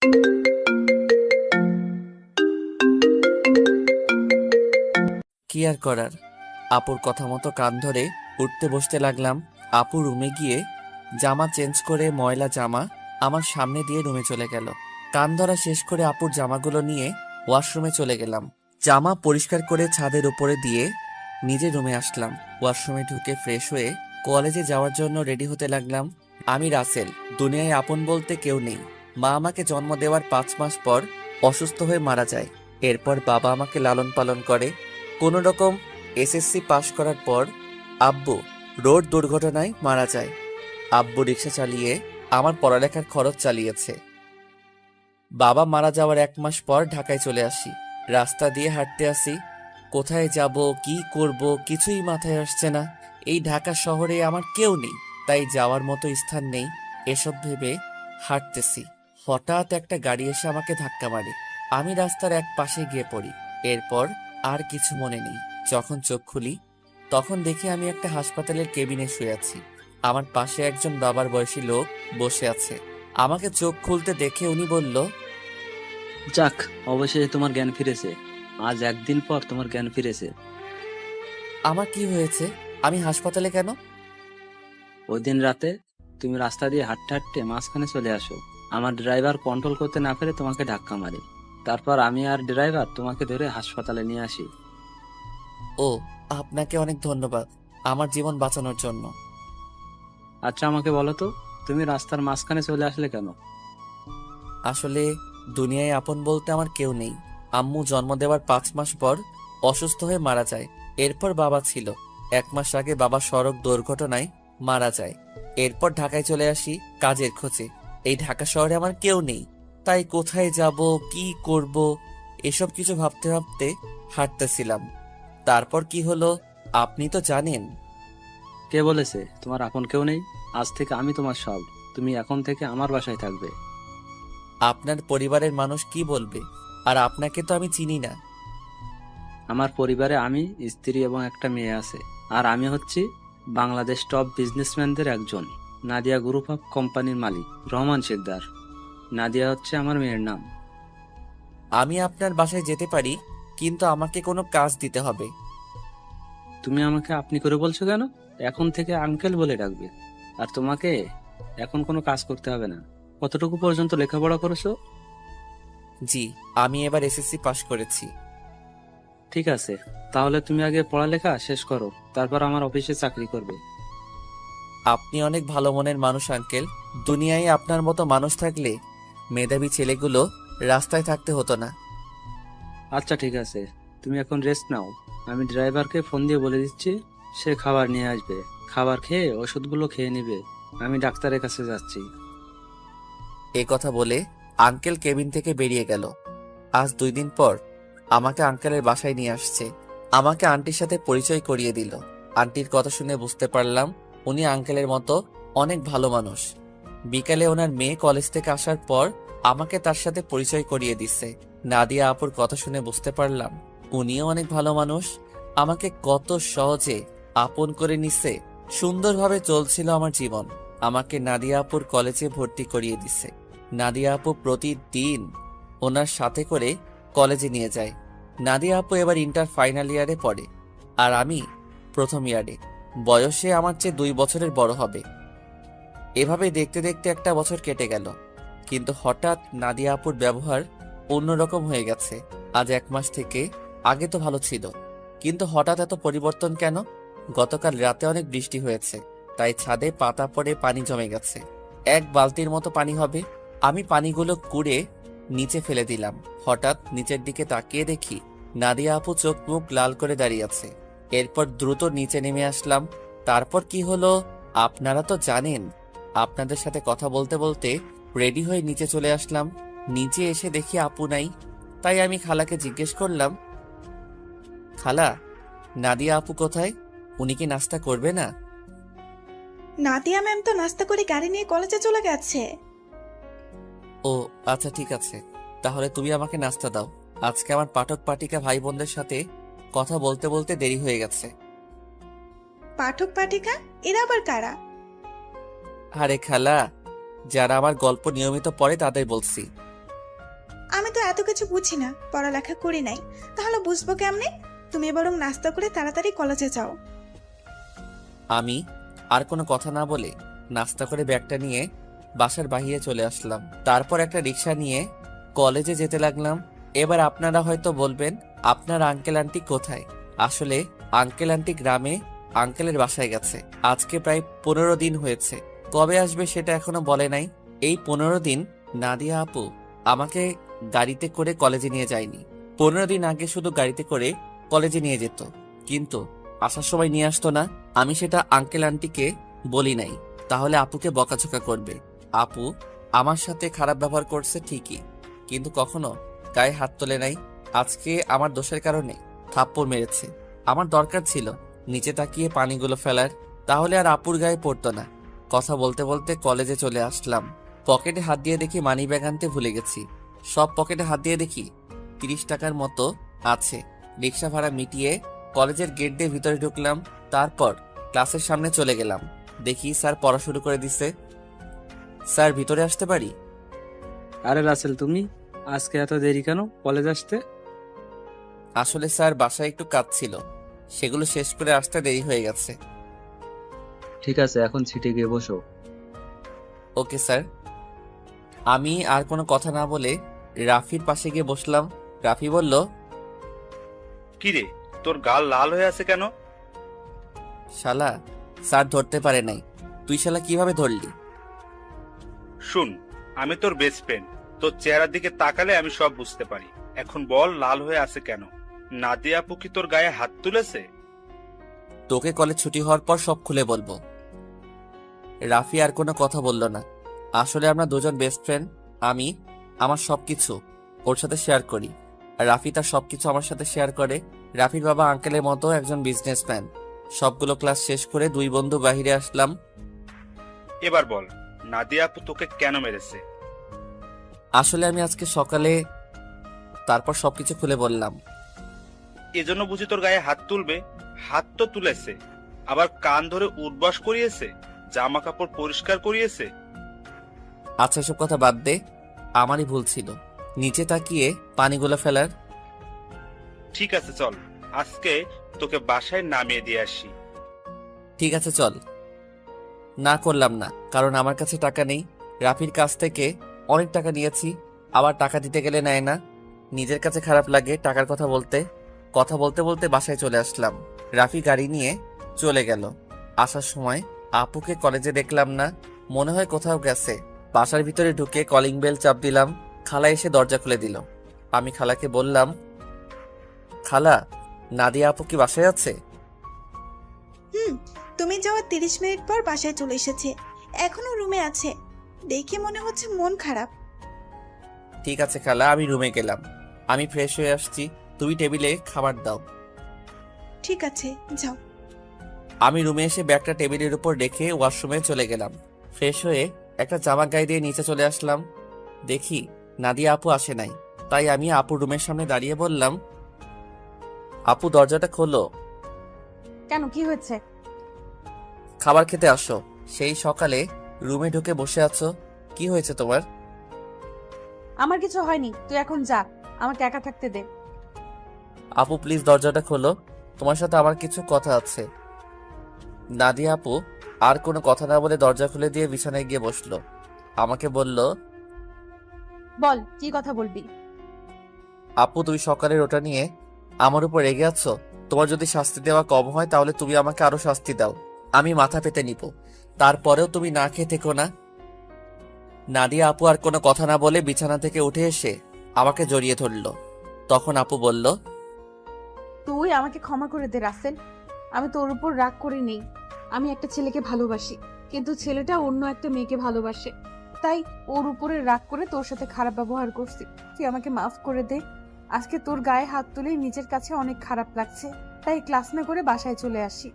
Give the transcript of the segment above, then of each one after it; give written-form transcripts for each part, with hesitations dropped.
কি আর করার, আপুর কথা মতো কান ধরে উঠতে বসতে লাগলাম। আপু রুমে গিয়ে জামা চেঞ্জ করে ময়লা জামা আমার সামনে দিয়ে রুমে চলে গেল। কান ধরা শেষ করে আপুর জামাগুলো নিয়ে ওয়াশরুমে চলে গেলাম। জামা পরিষ্কার করে ছাদের উপরে দিয়ে নিজে রুমে আসলাম। ওয়াশরুমে ঢুকে ফ্রেশ হয়ে কলেজে যাওয়ার জন্য রেডি হতে লাগলাম। আমি রাসেল, দুনিয়ায় আপন বলতে কেউ নেই। মা আমাকে জন্ম দেওয়ার 5 মাস পর অসুস্থ হয়ে মারা যায়। এরপর বাবা আমাকে লালন পালন করে। কোনো রকম এসএসসি পাশ করার পর আব্বু রোড দুর্ঘটনায় মারা যায়। আব্বু রিক্সা চালিয়ে আমার পড়ালেখার খরচ চালিয়েছে। বাবা মারা যাওয়ার 1 মাস পর ঢাকায় চলে আসি। রাস্তা দিয়ে হাঁটতে আসি, কোথায় যাব কি করব কিছুই মাথায় আসছে না। এই ঢাকা শহরে আমার কেউ নেই, তাই যাওয়ার মতো স্থান নেই। এসব ভেবে হাঁটতেছি, হঠাৎ একটা গাড়ি এসে আমাকে ধাক্কা মারে। আমি রাস্তার এক পাশে গিয়ে পড়ি। এরপর আর কিছু মনে নেই। যখন চোখ খুলি তখন দেখি আমি একটা হাসপাতালের কেবিনে শুয়ে আছি। আমার পাশে একজন বাবার বয়সী লোক বসে আছে। আমাকে চোখ খুলতে দেখে উনি বলল, যাক, অবশেষে তোমার জ্ঞান ফিরেছে। আজ একদিন পর তোমার জ্ঞান ফিরেছে। আমার কি হয়েছে? আমি হাসপাতালে কেন? ওই দিন রাতে তুমি রাস্তা দিয়ে হাঁটতে হাঁটতে মাঝখানে চলে আসো। আমার ড্রাইভার কন্ট্রোল করতে না পেরে তোমাকে ধাক্কা মারে। তারপর আমি আর ড্রাইভার তোমাকে ধরে হাসপাতালে নিয়ে আসি। ও, আপনাকে অনেক ধন্যবাদ আমার জীবন বাঁচানোর জন্য। আচ্ছা, আমাকে বলো তো, তুমি রাস্তার মাঝখানে চলে আসলে কেন? আসলে দুনিয়ায় আপন বলতে আমার কেউ নেই। আম্মু জন্ম দেওয়ার 5 মাস পর অসুস্থ হয়ে মারা যায়। এরপর বাবা ছিল। 1 মাস আগে বাবা সড়ক দুর্ঘটনায় মারা যায়। এরপর ঢাকায় চলে আসি কাজের খোঁজে। এই ঢাকা শহরে আমার কেউ নেই, তাই কোথায় যাব কি করব এসব কিছু ভাবতে ভাবতে হাঁটতেছিলাম। তারপর কি হলো আপনি তো জানেন। কে বলেছে তোমার আপন কেউ নেই? আজ থেকে আমি তোমার সব। তুমি এখন থেকে আমার বাসায় থাকবে। আপনার পরিবারের মানুষ কি বলবে? আর আপনাকে তো আমি চিনি না। আমার পরিবারে আমি, স্ত্রী এবং একটা মেয়ে আছে। আর আমি হচ্ছি বাংলাদেশ টপ বিজনেসম্যানদের একজন, নাদিয়া গ্রুপ অফ কোম্পানির মালিক রহমান শিকদার। নাদিয়া হচ্ছে আমার মেয়ের নাম। আমি আপনার বাসায় যেতে পারি, কিন্তু আমাকে কোনো কাজ দিতে হবে। তুমি আমাকে আপনি করে বলছো কেন? এখন থেকে আঙ্কেল বলে ডাকবে। আর তোমাকে এখন কোনো কাজ করতে হবে না। কতটুকু পর্যন্ত লেখাপড়া করেছো? জি, আমি এবার এসএসসি পাশ করেছি। ঠিক আছে, তাহলে তুমি আগে পড়ালেখা শেষ করো, তারপর আমার অফিসে চাকরি করবে। আপনি অনেক ভালো মনের মানুষ আঙ্কেল। দুনিয়ায় আপনার মতো মানুষ থাকলে মেধাবী ছেলেগুলো রাস্তায় থাকতে হতো না। আচ্ছা ঠিক আছে, তুমি এখন রেস্ট নাও। আমি ড্রাইভারকে ফোন দিয়ে বলে দিচ্ছি, সে খাবার নিয়ে আসবে। খাবার খেয়ে ওষুধগুলো খেয়ে নিবে। আমি ডাক্তারের কাছে যাচ্ছি। এ কথা বলে আঙ্কেল কেবিন থেকে বেরিয়ে গেল। আজ 2 দিন পর আমাকে আঙ্কেলের বাসায় নিয়ে আসছে। আমাকে আন্টির সাথে পরিচয় করিয়ে দিল। আন্টির কথা শুনে বুঝতে পারলাম উনি আঙ্কেলের মতো অনেক ভালো মানুষ। বিকালে ওনার মেয়ে কলেজ থেকে আসার পর আমাকে তার সাথে পরিচয় করিয়ে দিচ্ছে। নাদিয়া আপুর কথা শুনে বুঝতে পারলাম উনিও অনেক ভালো মানুষ। আমাকে কত সহজে আপন করে নিচ্ছে। সুন্দরভাবে চলছিল আমার জীবন। আমাকে নাদিয়া আপুর কলেজে ভর্তি করিয়ে দিচ্ছে। নাদিয়া আপু প্রতিদিন ওনার সাথে করে কলেজে নিয়ে যায়। নাদিয়া আপু এবার ইন্টার ফাইনাল ইয়ারে পড়ে, আর আমি প্রথম ইয়ারে। বয়সে আমার চেয়ে 2 বছরের বড় হবে। এভাবে দেখতে দেখতে একটা বছর কেটে গেল, কিন্তু হঠাৎ নাদিয়া আপুর ব্যবহার অন্যরকম হয়ে গেছে। আজ 1 মাস থেকে, আগে তো ভালো ছিল, কিন্তু হঠাৎ এত পরিবর্তন কেন? গতকাল রাতে অনেক বৃষ্টি হয়েছে, তাই ছাদে পাতা পড়ে পানি জমে গেছে। 1 বালতির মতো পানি হবে। আমি পানিগুলো কুড়ে নিচে ফেলে দিলাম। হঠাৎ নিচের দিকে তাকিয়ে দেখি নাদিয়া আপু চোখ মুখ লাল করে দাঁড়িয়ে আছে। এরপর দ্রুত নিচে নেমে আসলাম। তারপর কি হলো আপনারা তো জানেন। আপনাদের সাথে কথা বলতে বলতে রেডি হয়ে নিচে চলে আসলাম। নিচে এসে দেখি আপু নাই, তাই আমি খালাকে জিজ্ঞেস করলাম, খালা, নাদিয়া আপু কোথায়? উনি কি নাস্তা করবে না? নাদিয়া ম্যাম তো নাস্তা করে গাড়ি নিয়ে কলেজে চলে গেছে। ও আচ্ছা, ঠিক আছে, তাহলে তুমি আমাকে নাস্তা দাও। আজকে আমার পাঠক পাঠিকা ভাই বোনদের সাথে কথা বলতে বলতে দেরি হয়ে গেছে। পাঠক পাঠিকা এরা আবার কারা? আরে খালা, যারা আমার গল্প নিয়মিত পড়ে তাদের বলছি। তো এত কিছু বুঝি না, পড়ালেখা করি নাই, তাহলে বুঝবো কেমনে? তুমি বরং নাস্তা করে তাড়াতাড়ি কলেজে যাও। আমি আর কোনো কথা না বলে নাস্তা করে ব্যাগটা নিয়ে বাসার বাহিরে চলে আসলাম। তারপর একটা রিক্সা নিয়ে কলেজে যেতে লাগলাম। এবার আপনারা হয়তো বলবেন, আপনার আঙ্কেল আন্টি কোথায়? আসলে আঙ্কেল আন্টি গ্রামে আঙ্কেলের বাসায় গেছে। আজকে প্রায় 15 দিন হয়েছে। কবে আসবে সেটা এখনো বলে নাই। এই 15 দিন নাদিয়া আপু আমাকে গাড়িতে করে কলেজে নিয়ে যায়নি। 15 দিন আগে শুধু গাড়িতে করে কলেজে নিয়ে যেত, কিন্তু আসার সময় নিয়ে আসতো না। আমি সেটা আঙ্কেল আন্টিকে বলি নাই, তাহলে আপুকে বকাঝকা করবে। আপু আমার সাথে খারাপ ব্যবহার করছে ঠিকই, কিন্তু কখনো গায়ে হাত তোলে নাই। আজকে আমার দোষের কারণে থাপ্পড় মেরেছে। আমার দরকার ছিল নিচে তাকিয়ে পানিগুলো ফেলার, তাহলে আর আপুর গায়ে পড়তো না। কথা বলতে বলতে কলেজে চলে আসলাম। পকেটে হাত দিয়ে দেখি মানি ব্যাগ আনতে ভুলে গেছি। সব পকেটে হাত দিয়ে দেখি 30 টাকার মতো আছে। রিক্সা ভাড়া মিটিয়ে কলেজের গেট দিয়ে ভিতরে ঢুকলাম। তারপর ক্লাসের সামনে চলে গেলাম। দেখি স্যার পড়া শুরু করে দিছে। স্যার, ভিতরে আসতে পারি? আরে রাসেল, তুমি আজকে এত দেরি কেন কলেজ আসতে? আসলে স্যার, বাসায় একটু কাজ ছিল, সেগুলো শেষ করে আসতে দেরি হয়ে গেছে। ঠিক আছে, এখন সিটে গিয়ে বসো। Okay sir. আমি আর কোনো কথা না বলে রাফির পাশে গিয়ে বসলাম। রাফি বলল, কিরে, তোর গাল লাল হয়ে আছে কেন? শালা, স্যার ধরতে পারে নাই। তুই শালা কিভাবে ধরলি? শুন, আমি তোর বেস্ট ফ্রেন্ড, তোর চেহারার দিকে তাকালে আমি সব বুঝতে পারি। এখন বল, লাল হয়ে আছে কেন? নাদিয়া আপু কি তোর গায়ে হাত তুলেছে? তোকে কলেজ ছুটি হওয়ার পর সব খুলে বলবো। রাফি আর কোনো কথা বলল না। আসলে আমরা দুজন বেস্ট ফ্রেন্ড। আমি আমার সবকিছু ওর সাথে শেয়ার করি, আর রাফি তার সবকিছু আমার সাথে শেয়ার করে। রাফির বাবা আঙ্কেলের মতো একজন বিজনেসম্যান। সবগুলো ক্লাস শেষ করে দুই বন্ধু বাহিরে আসলাম। এবার বল, নাদিয়া আপু তোকে কেন মেরেছে? আসলে আমি আজকে সকালে, তারপর সবকিছু খুলে বললাম। এজন্য বুঝি তোর গায়ে হাত তুলবে? হাত তো তুলেছে, আবার কান ধরে উঠবাস করিয়েছে, জামা কাপড় পরিষ্কার করিয়েছে। আচ্ছা, এসব কথা বাদ দে। আমারই ভুল ছিল নিচে তাকিয়ে পানিগুলো ফেলার। ঠিক আছে চল, আজকে তোকে বাসায় নামিয়ে দিয়ে আসি। ঠিক আছে চল। না করলাম না, কারণ আমার কাছে টাকা নেই। রাফির কাছ থেকে অনেক টাকা নিয়েছি, আবার টাকা দিতে গেলে নেয় না। নিজের কাছে খারাপ লাগে টাকার কথা বলতে। কথা বলতে বলতে বাসায় চলে আসলাম। রাফি গাড়ি নিয়ে চলে গেল। আসার সময় আপুকে কলেজে দেখলাম না, মনে হয় কোথাও গেছে। বাসার ভিতরে ঢুকে কলিং বেল চাপ দিলাম। খালা এসে দরজা খুলে দিল। আমি খালাকে বললাম, খালা, নাদিয়া আপু কি বাসায় আছে? তুমি যাওয়ার 30 মিনিট পর বাসায় চলে এসেছে, এখনো রুমে আছে। দেখে মনে হচ্ছে মন খারাপ। ঠিক আছে খালা, আমি রুমে গেলাম। আমি ফ্রেশ হয়ে আসছি, তুমি টেবিলে খাবার দাও। ঠিক আছে, যাও। আমি রুমে এসে ব্যাগটা টেবিলের উপর রেখে ওয়াশরুমে চলে গেলাম। ফ্রেশ হয়ে একটা জামা গায়ে দিয়ে নিচে চলে আসলাম। দেখি নাদিয়া আপু আসে নাই, তাই আমি আপুর রুমের সামনে দাঁড়িয়ে বললাম, আপু দরজাটা খোলো। কেন, কি হয়েছে? খাবার খেতে আসো। সেই সকালে রুমে ঢুকে বসে আছো, কি হয়েছে তোমার? আমার কিছু হয়নি, তুই এখন যা, আমাকে একা থাকতে দে। আপু প্লিজ দরজাটা খোলো, তোমার সাথে আমার কিছু কথা আছে। নাদিয়া আপু আর কোনো কথা না বলে দরজা খুলে দিয়ে বিছানায় গিয়ে বসলো। আমাকে বলল, বল, কি কথা বলবি? আপু তুমি সকালের ওটা নিয়ে আমার উপর রেগে আছো। তোমার যদি শাস্তি দেওয়া কম হয় তাহলে তুমি আমাকে আরো শাস্তি দাও, আমি মাথা পেতে নিব। তারপরেও তুমি না খেয়ে থেকো না। নাদিয়া আপু আর কোনো কথা না বলে বিছানা থেকে উঠে এসে আমাকে জড়িয়ে ধরলো। তখন আপু বলল, তুই আমাকে ক্ষমা করে দে রাসেল, আমি তোর উপর রাগ করিনি। আমি একটা ছেলেকে ভালোবাসি, কিন্তু ছেলেটা অন্য একটা মেয়েকে ভালোবাসে, তাই ওর উপরে রাগ করে তোর সাথে খারাপ ব্যবহার করছি। তুই আমাকে মাফ করে দে। আজকে তোর গায়ে হাত তুলে নিজের কাছে অনেক খারাপ লাগছে, তাই ক্লাস না করে বাসায় চলে আসি।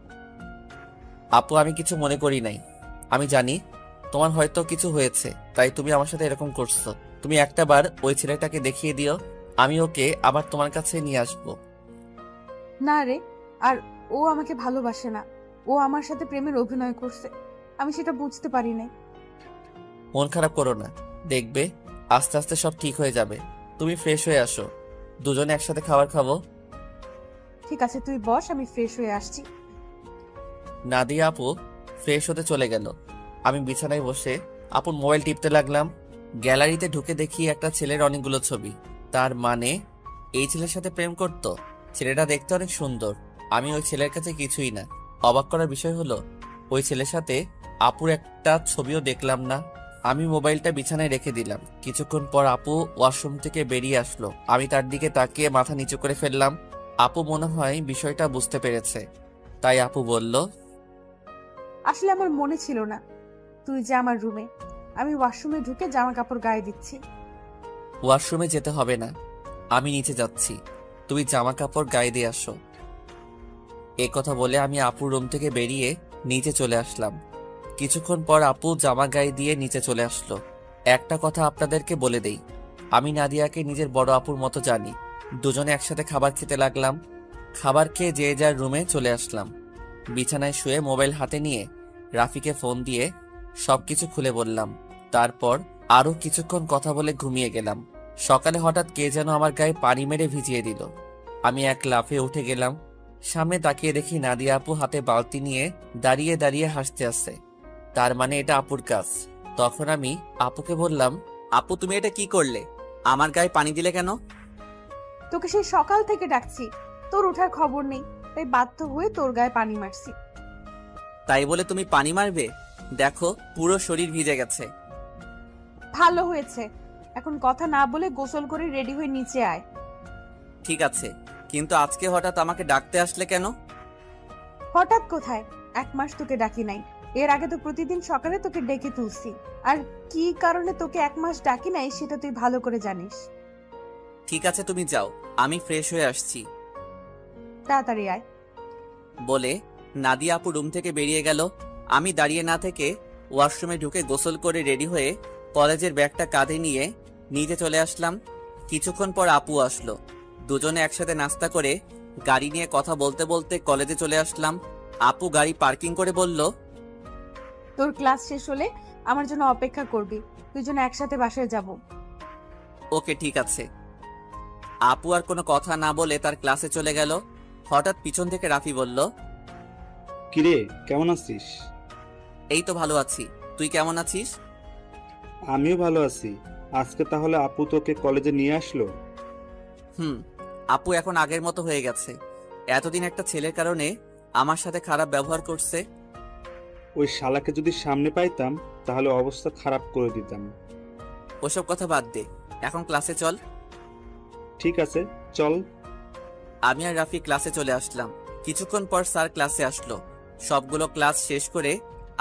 আপু আমি কিছু মনে করি নাই। আমি জানি তোমার হয়তো কিছু হয়েছে, তাই তুমি আমার সাথে এরকম করছো। তুমি একটা বার ওই ছেলেটাকে দেখিয়ে দিও, আমি ওকে আবার তোমার কাছে নিয়ে আসবো। না রে, আর ও আমাকে ভালোবাসে না, ও আমার সাথে প্রেমের অভিনয় করছে। আমি সেটা বুঝতে পারি নাই। মন খারাপ করো না, দেখবে আস্তে আস্তে সব ঠিক হয়ে যাবে। তুমি ফ্রেশ হয়ে আসো, দুজনে একসাথে খাবার খাবো। ঠিক আছে, তুই বস, আমি ফ্রেশ হয়ে আসছি। নাদিয়া আপু ফ্রেশ হতে চলে গেল। আমি বিছানায় বসে আপুর মোবাইল টিপতে লাগলাম। গ্যালারিতে ঢুকে দেখি একটা ছেলের অনেকগুলো ছবি। তার মানে এই ছেলের সাথে প্রেম করত। ছেলেটা দেখতে অনেক সুন্দর। আমি ওই ছেলের কাছে কিছুই না। অবাক করার বিষয় হলো ওই ছেলের সাথে আপুর একটা ছবিও দেখলাম না। আমি মোবাইলটা বিছানায় রেখে দিলাম। কিছুক্ষণ পর আপু ওয়াশরুম থেকে বেরিয়ে আসলো। আমি তার দিকে তাকিয়ে মাথা নিচু করে ফেললাম। আপু মনে হয় বিষয়টা বুঝতে পেরেছে। তাই আপু বলল, আসলে আমার মনে ছিল না তুই যে আমার রুমে। আমি ওয়াশরুমে ঢুকে জামা কাপড় গায়ে দিচ্ছি। ওয়াশরুমে যেতে হবে না, আমি নিচে যাচ্ছি, তুমি জামা কাপড় গায়ে দিয়ে আসো। এ কথা বলে আমি আপুর রুম থেকে বেরিয়ে নিচে চলে আসলাম। কিছুক্ষণ পর আপু জামা গায়ে দিয়ে নিচে চলে আসলো। একটা কথা আপনাদেরকে বলে দেই, আমি নাদিয়াকে নিজের বড় আপুর মতো জানি। দুজনে একসাথে খাবার খেতে লাগলাম। খাবার খেয়ে যে যার রুমে চলে আসলাম। বিছানায় শুয়ে মোবাইল হাতে নিয়ে রাফিকে ফোন দিয়ে সবকিছু খুলে বললাম। তারপর আরো কিছুক্ষণ কথা বলে ঘুমিয়ে গেলাম। সকালে হঠাৎ কে যেন আমার গায়ে পানি মেরে ভিজিয়ে দিল। আমি এক লাফে উঠে গেলাম। সামনে তাকিয়ে দেখি নাদিয়া আপু হাতে বালতি নিয়ে দাঁড়িয়ে দাঁড়িয়ে হাসতে আসছে। তার মানে এটা আপুর কাজ। তখন আমি আপুকে বললাম, আপু তুমি এটা কি করলে? আমার গায়ে পানি দিলে কেন? তোকে সেই সকাল থেকে ডাকছি, তোর ওঠার খবর নেই, তাই বাধ্য হয়ে তোর গায়ে পানি মারছি। তাই বলে তুমি পানি মারবে? দেখো পুরো শরীর ভিজে গেছে। ভালো হয়েছে, এখন কথা না বলে গোসল করে রেডি হয়ে নিচে আয়। ঠিক আছে, কিন্তু আজকে হঠাৎ আমাকে ডাকতে আসলে কেন? হঠাৎ কোথায়, 1 মাস তোকে ডাকি নাই। এর আগে তো প্রতিদিন সকালে তোকে ডেকে তুলছি। আর কি কারণে তোকে 1 মাস ডাকি নাই সেটা তুই ভালো করে জানিস। ঠিক আছে তুমি যাও, আমি ফ্রেশ হয়ে আসছি। তাড়াতাড়ি আয়। বলে নাদিয়া আপু রুম থেকে বেরিয়ে গেল। আমি দাঁড়িয়ে না থেকে ওয়াশরুমে ঢুকে গোসল করে রেডি হয়ে কলেজের ব্যাগটা কাঁধে নিয়ে নিচে চলে আসলাম। কিছুক্ষণ পর আপু আসলো। দুজনে একসাথে নাস্তা করে গাড়ি নিয়ে কথা বলতে বলতে কলেজে চলে আসলাম। আপু গাড়ি পার্কিং করে বলল, তোর ক্লাস শেষ হলে আমার জন্য অপেক্ষা করবি, দুজনে একসাথে বাসায় যাব। ওকে ঠিক আছে। আপু আর কোনো কথা না বলে তার ক্লাসে চলে গেল। হঠাৎ পিছন থেকে রাফি বলল, কিরে, কেমন আছিস? এই তো ভালো আছি, তুই কেমন আছিস? আমিও ভালো আছি। আজকে তাহলে আপু তোকে কলেজে নিয়ে আসলো? আপু এখন আগের মতো হয়ে গেছে। এতদিন একটা ছেলের কারণে আমার সাথে খারাপ ব্যবহার করছে। ওই শালাকে যদি সামনে পাইতাম তাহলে অবস্থা খারাপ করে দিতাম। ওসব কথা বাদ দে, এখন ক্লাসে চল। ঠিক আছে, চল। আমি আর রাফি ক্লাসে চলে আসলাম। কিছুক্ষণ পর স্যার ক্লাসে আসলো। সবগুলো ক্লাস শেষ করে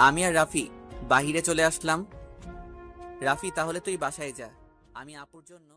আমি আর রাফি বাহিরে চলে আসলাম। রাফি তাহলে তুই বাসায় যা, আমি আপুর জন্য